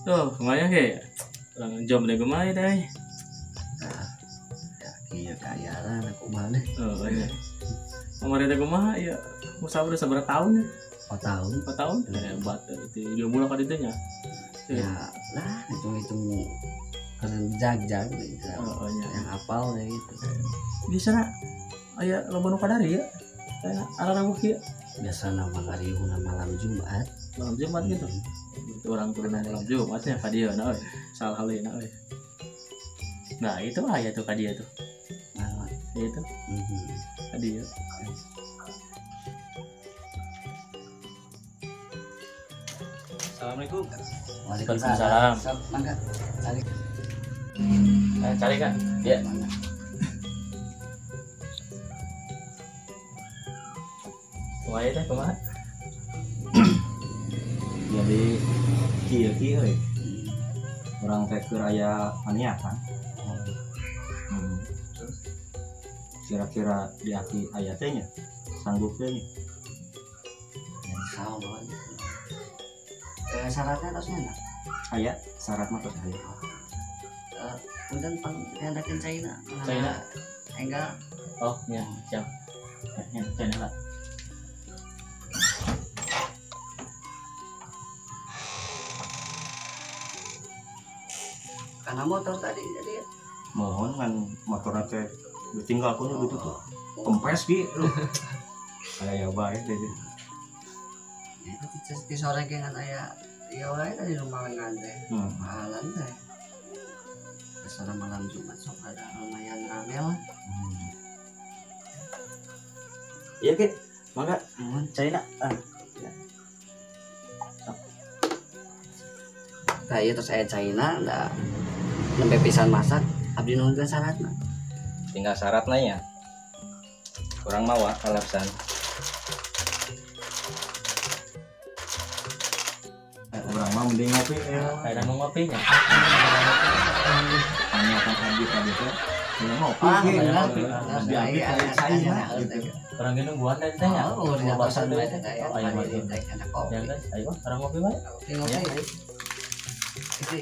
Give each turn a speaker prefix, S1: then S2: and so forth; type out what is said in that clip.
S1: Tuh, kemarin kayak orang jam deh kemarin deh.
S2: Nah, ya kieu kaayaan aku mana?
S1: Oh iya. Kemarin deh kemarin ya. Usaha udah seberapa tahun ya?
S2: 4 tahun.
S1: 4 tahun? Hebat itu. Dia mulai kan itu nya.
S2: Ya, lah itu keren jag-jag gitu.
S1: Oh iya.
S2: Yang apal kayak gitu.
S1: Di sana aya loba nu kadari ya. Kayak arah kieu.
S2: Biasa nama kariung malam Jumat.
S1: Malam Jumat gitu. Itu orang turunan malam Jumatnya ka dieu na euy. Salah halina euy. Nah, itu aya tuh ka dieu tuh.
S2: Nah,
S1: Itu ka dieu. Assalamualaikum.
S2: Waalaikumsalam. Mangga.
S1: Cari kan? Ya. Kumaha teh kumaha?
S3: Jadi kieu euy. Urang teh keur aya paniatan. Terus kira-kira di aki aya teh nya sanggup teh nya.
S2: Insyaallah. Syaratnya harusnya enggak?
S3: Aya syarat mah tos aya.
S2: Kemudian pengendakin China.
S1: China?
S2: Enggak.
S1: Oh, ya, siap. Ya, channel lah.
S2: Karena motor tadi jadi
S3: Mohon kan motorna teh ditinggal punya gitu tuh. Kempes ki lu. Aya bae teh.
S2: di sore kan aya ya wae tadi rumah lengan teh. Mahalan teh. Pasar malam Jumat sok ada lumayan rame lah.
S3: Iya ki, mangga
S2: Mohon
S3: China.
S2: kayak terus saya China ndak nembe pisan masak abdi nungguin syaratna.
S3: Tinggal syaratnya ya. Kurang mawa alasan. Orang mah mending ngopi ya.
S1: Kayak mau ngopinya.
S3: Tanyakan Abi tadi teh. Ya ngopi.
S2: Benar.
S3: Abi kayak China gitu.
S1: Orang gini nungguan dari tanya.
S2: Oh, udah
S1: bahasa dulu.
S2: teh kayak
S1: Oh, ayo
S2: tadi
S1: mari.
S2: teh enak kopi.
S1: Ya guys, ayo orang ngopi bae.
S2: Ngopi. Itu